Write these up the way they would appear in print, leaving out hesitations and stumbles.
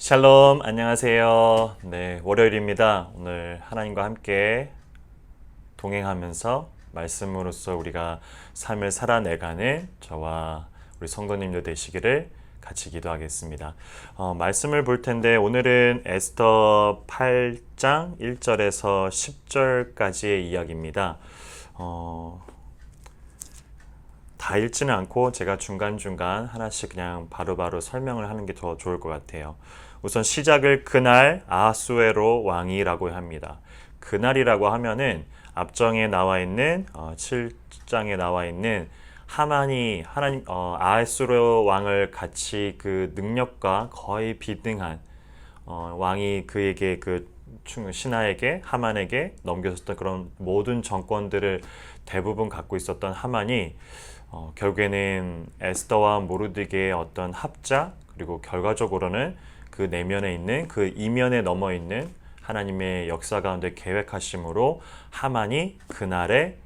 샬롬, 안녕하세요. 네, 월요일입니다. 오늘 하나님과 함께 동행하면서 말씀으로써 우리가 삶을 살아내가는 저와 우리 성도님들 되시기를 같이 기도하겠습니다. 말씀을 볼 텐데 오늘은 에스더 8장 1절에서 10절까지의 이야기입니다. 다 읽지는 않고 제가 중간중간 하나씩 그냥 바로바로 설명을 하는 게 더 좋을 것 같아요. 우선 시작을 그날 아하수에로 왕이라고 합니다. 그날이라고 하면은 앞장에 나와 있는 7장에 나와 있는 하만이 하나님 아하수에로 왕을 같이 그 능력과 거의 비등한 왕이 그에게 신하에게 하만에게 넘겨줬던 그런 모든 정권들을 대부분 갖고 있었던 하만이 결국에는 에스더와 모르드게의 어떤 합작 그리고 결과적으로는 그 내면에 있는 그 이면에 넘어 있는 하나님의 역사 가운데 계획하심으로 하만이 그날에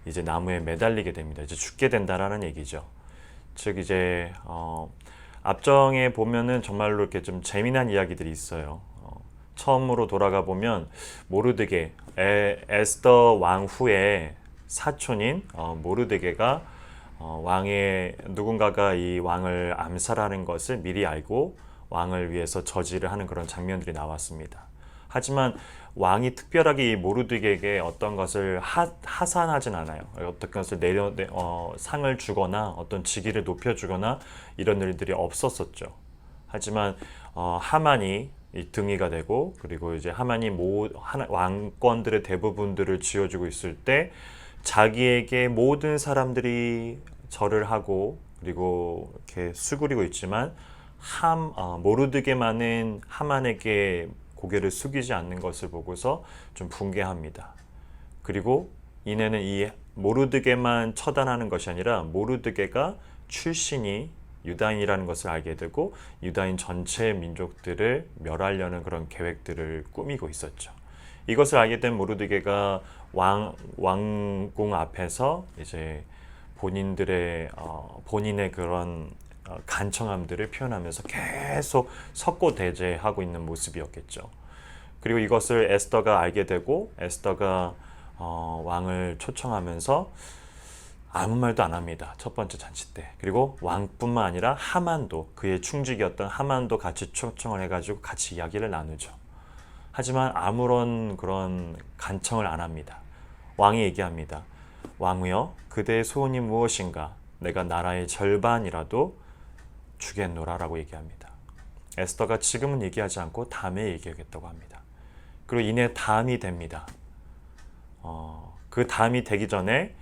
이제 나무에 매달리게 됩니다. 이제 죽게 된다라는 얘기죠. 즉 이제 앞정에 보면은 정말로 이렇게 좀 재미난 이야기들이 있어요. 처음으로 돌아가 보면 모르드게 에스더 왕 후에 사촌인 모르드게가 왕의 누군가가 이 왕을 암살하는 것을 미리 알고 왕을 위해서 저지를 하는 그런 장면들이 나왔습니다. 하지만 왕이 특별하게 이 모르드게에게 어떤 것을 하산하진 않아요. 어떤 것을 상을 주거나 어떤 직위를 높여주거나 이런 일들이 없었었죠. 하지만 하만이 이 등이가 되고 그리고 이제 하만이 왕권들의 대부분들을 쥐어주고 있을 때 자기에게 모든 사람들이 절을 하고 그리고 이렇게 수그리고 있지만 모르드게만은 하만에게 고개를 숙이지 않는 것을 보고서 좀 분개합니다. 그리고 이내는 이 모르드게만 처단하는 것이 아니라 모르드게가 출신이 유다인이라는 것을 알게 되고 유다인 전체 민족들을 멸하려는 그런 계획들을 꾸미고 있었죠. 이것을 알게 된 모르드게가 왕궁 앞에서 이제 본인의 그런 간청함들을 표현하면서 계속 석고대죄하고 있는 모습이었겠죠. 그리고 이것을 에스더가 알게 되고 에스더가 왕을 초청하면서 아무 말도 안 합니다. 첫 번째 잔치 때. 그리고 왕뿐만 아니라 하만도 그의 충직이었던 하만도 같이 초청을 해가지고 같이 이야기를 나누죠. 하지만 아무런 그런 간청을 안 합니다. 왕이 얘기합니다. 왕이여, 그대의 소원이 무엇인가? 내가 나라의 절반이라도 주겠노라라고 얘기합니다. 에스더가 지금은 얘기하지 않고 다음에 얘기하겠다고 합니다. 그리고 이내 다음이 됩니다. 그 다음이 되기 전에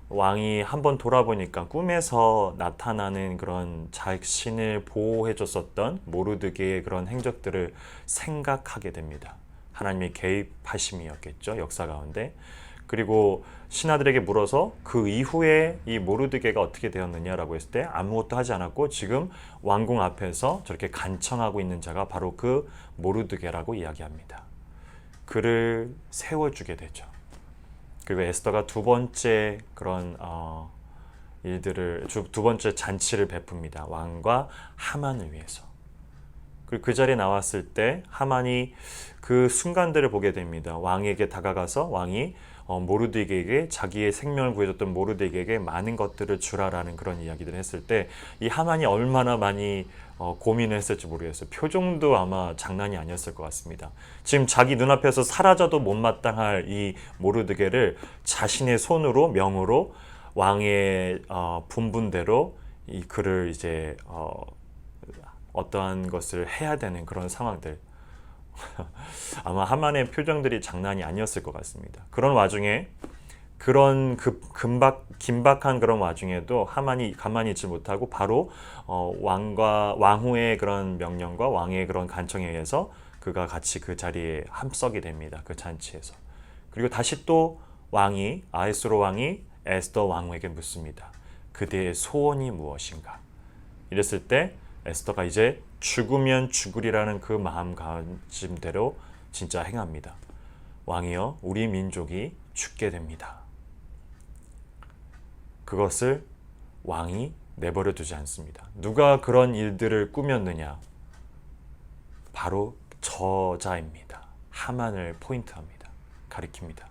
왕이 한번 돌아보니까 꿈에서 나타나는 그런 자신을 보호해줬었던 모르드게의 그런 행적들을 생각하게 됩니다. 하나님의 개입하심이었겠죠, 역사 가운데. 그리고 신하들에게 물어서 그 이후에 이 모르드게가 어떻게 되었느냐라고 했을 때 아무것도 하지 않았고 지금 왕궁 앞에서 저렇게 간청하고 있는 자가 바로 그 모르드게라고 이야기합니다. 그를 세워주게 되죠. 그리고 에스더가 두 번째 그런 두 번째 잔치를 베풉니다. 왕과 하만을 위해서. 그리고 그 자리에 나왔을 때 하만이 그 순간들을 보게 됩니다. 왕에게 다가가서 왕이 모르드게에게 자기의 생명을 구해줬던 모르드게에게 많은 것들을 주라라는 그런 이야기들을 했을 때 이 하만이 얼마나 많이 고민을 했을지 모르겠어요. 표정도 아마 장난이 아니었을 것 같습니다. 지금 자기 눈앞에서 사라져도 못마땅할 이 모르드게를 자신의 손으로 명으로 왕의 분분대로 이 그를 이제 어떠한 것을 해야 되는 그런 상황들. 아마 하만의 표정들이 장난이 아니었을 것 같습니다. 그런 와중에 그런 긴박한 그런 와중에도 하만이 가만히 있지 못하고 바로 왕후의 그런 명령과 왕의 그런 간청에 의해서 그가 같이 그 자리에 합석이 됩니다. 그 잔치에서. 그리고 다시 또 아하수에로 왕이 에스더 왕후에게 묻습니다. 그대의 소원이 무엇인가? 이랬을 때 에스더가 이제 죽으면 죽으리라는 그 마음가짐대로 진짜 행합니다. 왕이여, 우리 민족이 죽게 됩니다. 그것을 왕이 내버려 두지 않습니다. 누가 그런 일들을 꾸몄느냐? 바로 저자입니다. 하만을 포인트합니다. 가리킵니다.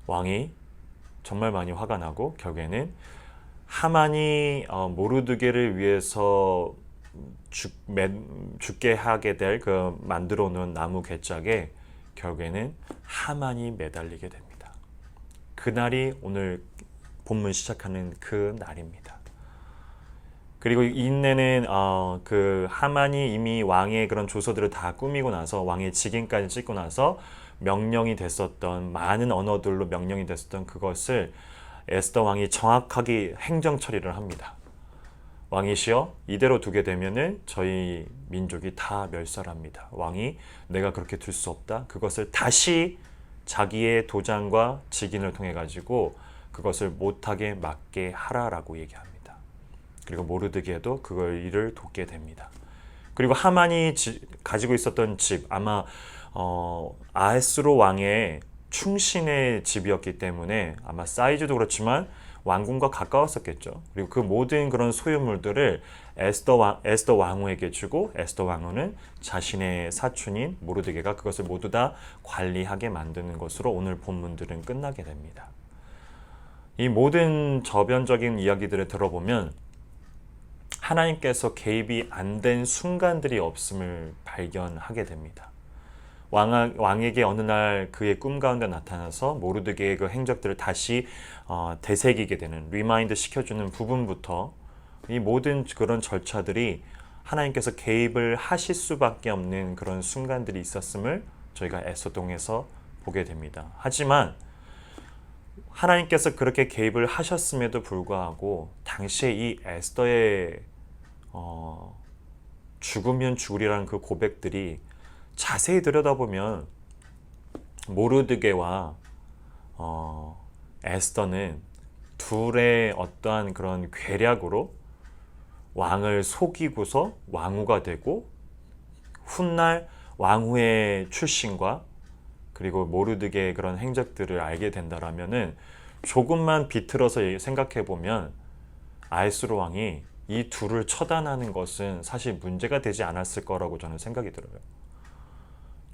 왕이 정말 많이 화가 나고 결국에는 하만이 모르드게를 위해서 죽게 하게 될 그 만들어 놓은 나무 괴짝에 결국에는 하만이 매달리게 됩니다. 그날이 오늘 본문 시작하는 그 날입니다. 그리고 인내는 그 하만이 이미 왕의 그런 조서들을 다 꾸미고 나서 왕의 직인까지 찍고 나서 명령이 됐었던 많은 언어들로 명령이 됐었던 그것을 에스더 왕이 정확하게 행정 처리를 합니다. 왕이시여 이대로 두게 되면은 저희 민족이 다 멸살합니다. 왕이 내가 그렇게 둘 수 없다. 그것을 다시 자기의 도장과 직인을 통해 가지고 그것을 못하게 막게 하라라고 얘기합니다. 그리고 모르드게도 그걸 일을 돕게 됩니다. 그리고 하만이 가지고 있었던 집 아마 아하스로 왕의 충신의 집이었기 때문에 아마 사이즈도 그렇지만 왕궁과 가까웠었겠죠. 그리고 그 모든 그런 소유물들을 에스더 왕후에게 주고 에스더 왕후는 자신의 사촌인 모르드게가 그것을 모두 다 관리하게 만드는 것으로 오늘 본문들은 끝나게 됩니다. 이 모든 저변적인 이야기들을 들어보면 하나님께서 개입이 안 된 순간들이 없음을 발견하게 됩니다. 왕에게 어느 날 그의 꿈 가운데 나타나서 모르드게의 그 행적들을 다시 되새기게 되는 리마인드 시켜주는 부분부터 이 모든 그런 절차들이 하나님께서 개입을 하실 수밖에 없는 그런 순간들이 있었음을 저희가 에스더동에서 보게 됩니다. 하지만 하나님께서 그렇게 개입을 하셨음에도 불구하고 당시에 이 에스더의 죽으면 죽으리라는 그 고백들이 자세히 들여다보면 모르드게와 에스더는 둘의 어떠한 그런 괴략으로 왕을 속이고서 왕후가 되고 훗날 왕후의 출신과 그리고 모르드게의 그런 행적들을 알게 된다라면은 조금만 비틀어서 생각해 보면 아하스로 왕이 이 둘을 처단하는 것은 사실 문제가 되지 않았을 거라고 저는 생각이 들어요.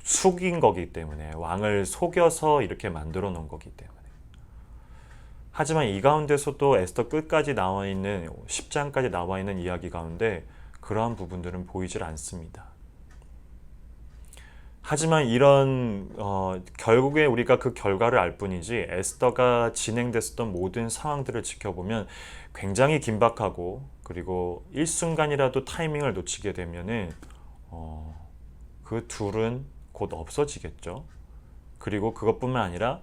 속인 거기 때문에 왕을 속여서 이렇게 만들어 놓은 거기 때문에. 하지만 이 가운데서도 에스더 끝까지 나와 있는 10장까지 나와 있는 이야기 가운데 그러한 부분들은 보이질 않습니다. 하지만 이런 결국에 우리가 그 결과를 알 뿐이지 에스더가 진행됐었던 모든 상황들을 지켜보면 굉장히 긴박하고 그리고 일순간이라도 타이밍을 놓치게 되면은 그 둘은 곧 없어지겠죠. 그리고 그것뿐만 아니라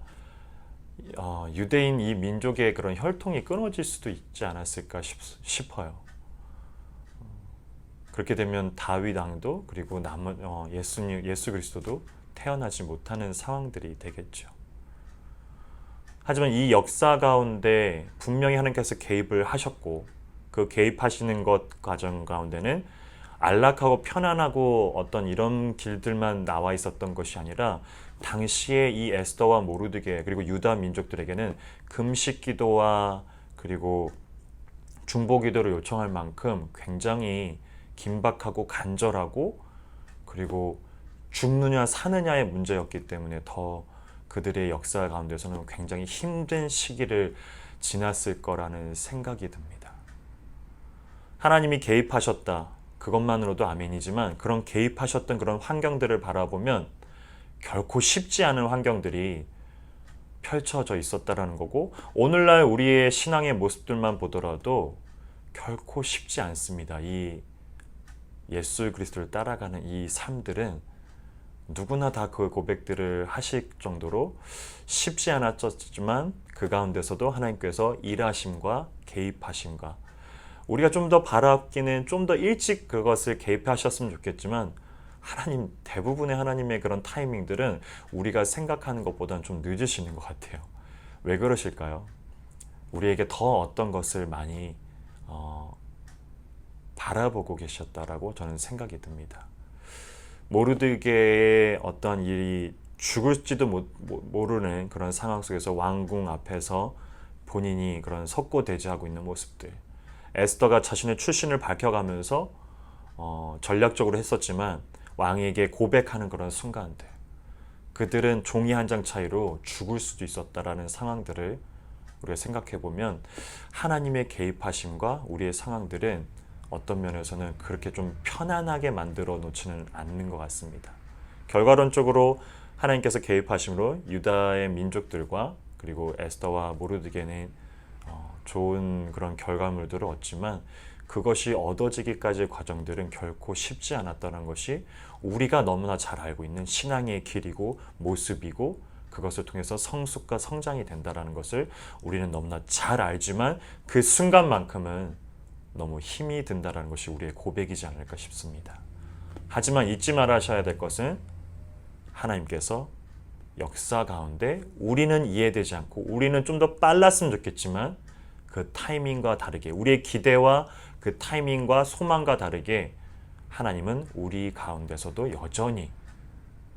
유대인 이 민족의 그런 혈통이 끊어질 수도 있지 않았을까 싶어요. 그렇게 되면 다윗 왕도 그리고 예수 그리스도도 태어나지 못하는 상황들이 되겠죠. 하지만 이 역사 가운데 분명히 하나님께서 개입을 하셨고 그 개입하시는 것 과정 가운데는 안락하고 편안하고 어떤 이런 길들만 나와 있었던 것이 아니라 당시에 이 에스더와 모르드게 그리고 유다 민족들에게는 금식 기도와 그리고 중보 기도를 요청할 만큼 굉장히 긴박하고 간절하고 그리고 죽느냐 사느냐의 문제였기 때문에 더 그들의 역사 가운데서는 굉장히 힘든 시기를 지났을 거라는 생각이 듭니다. 하나님이 개입하셨다. 그것만으로도 아멘이지만 그런 개입하셨던 그런 환경들을 바라보면 결코 쉽지 않은 환경들이 펼쳐져 있었다라는 거고 오늘날 우리의 신앙의 모습들만 보더라도 결코 쉽지 않습니다. 이 예수 그리스도를 따라가는 이 삶들은 누구나 다 그 고백들을 하실 정도로 쉽지 않았지만 그 가운데서도 하나님께서 일하심과 개입하심과 우리가 좀 더 바라기는 좀 더 일찍 그것을 개입하셨으면 좋겠지만 하나님 대부분의 하나님의 그런 타이밍들은 우리가 생각하는 것보다는 좀 늦으시는 것 같아요. 왜 그러실까요? 우리에게 더 어떤 것을 많이 바라보고 계셨다라고 저는 생각이 듭니다. 모르드게의 어떤 일이 죽을지도 모르는 그런 상황 속에서 왕궁 앞에서 본인이 그런 석고대죄하고 있는 모습들, 에스더가 자신의 출신을 밝혀가면서 전략적으로 했었지만 왕에게 고백하는 그런 순간들, 그들은 종이 한 장 차이로 죽을 수도 있었다라는 상황들을 우리가 생각해 보면 하나님의 개입하심과 우리의 상황들은 어떤 면에서는 그렇게 좀 편안하게 만들어 놓지는 않는 것 같습니다. 결과론적으로 하나님께서 개입하심으로 유다의 민족들과 그리고 에스더와 모르드게는 좋은 그런 결과물들을 얻지만 그것이 얻어지기까지의 과정들은 결코 쉽지 않았다는 것이 우리가 너무나 잘 알고 있는 신앙의 길이고 모습이고 그것을 통해서 성숙과 성장이 된다는 것을 우리는 너무나 잘 알지만 그 순간만큼은 너무 힘이 든다는 것이 우리의 고백이지 않을까 싶습니다. 하지만 잊지 말아셔야 될 것은 하나님께서 역사 가운데 우리는 이해되지 않고 우리는 좀 더 빨랐으면 좋겠지만 그 타이밍과 다르게 우리의 기대와 그 타이밍과 소망과 다르게 하나님은 우리 가운데서도 여전히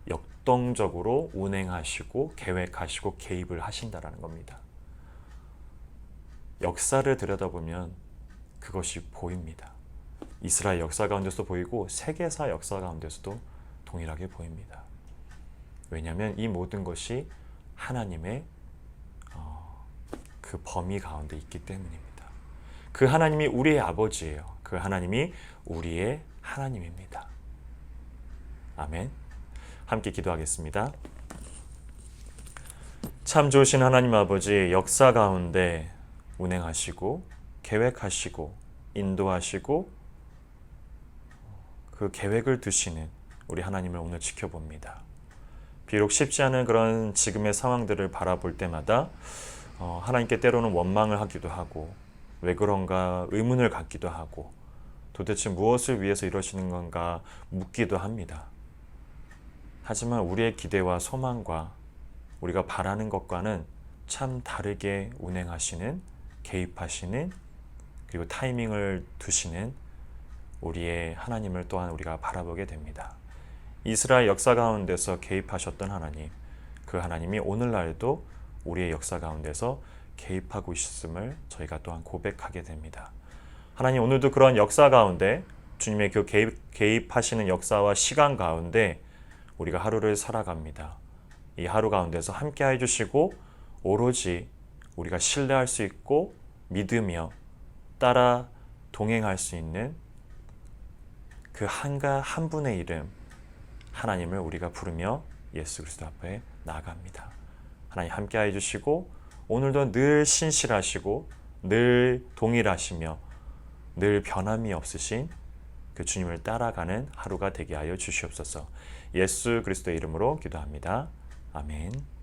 역동적으로 운행하시고 계획하시고 개입을 하신다라는 겁니다. 역사를 들여다보면 그것이 보입니다. 이스라엘 역사 가운데서도 보이고 세계사 역사 가운데서도 동일하게 보입니다. 왜냐하면 이 모든 것이 하나님의 그 범위 가운데 있기 때문입니다. 그 하나님이 우리의 아버지예요. 그 하나님이 우리의 하나님입니다. 아멘. 함께 기도하겠습니다. 참 좋으신 하나님 아버지, 역사 가운데 운행하시고 계획하시고 인도하시고 그 계획을 두시는 우리 하나님을 오늘 지켜봅니다. 비록 쉽지 않은 그런 지금의 상황들을 바라볼 때마다 하나님께 때로는 원망을 하기도 하고 왜 그런가 의문을 갖기도 하고 도대체 무엇을 위해서 이러시는 건가 묻기도 합니다. 하지만 우리의 기대와 소망과 우리가 바라는 것과는 참 다르게 운행하시는, 개입하시는, 그리고 타이밍을 두시는 우리의 하나님을 또한 우리가 바라보게 됩니다. 이스라엘 역사 가운데서 개입하셨던 하나님, 그 하나님이 오늘날도 우리의 역사 가운데서 개입하고 있음을 저희가 또한 고백하게 됩니다. 하나님, 오늘도 그런 역사 가운데 주님의 그 개입하시는 역사와 시간 가운데 우리가 하루를 살아갑니다. 이 하루 가운데서 함께 해주시고 오로지 우리가 신뢰할 수 있고 믿으며 따라 동행할 수 있는 그 한 분의 이름 하나님을 우리가 부르며 예수 그리스도 앞에 나아갑니다. 하나님 함께 해주시고 오늘도 늘 신실하시고 늘 동일하시며 늘 변함이 없으신 그 주님을 따라가는 하루가 되게 하여 주시옵소서. 예수 그리스도의 이름으로 기도합니다. 아멘.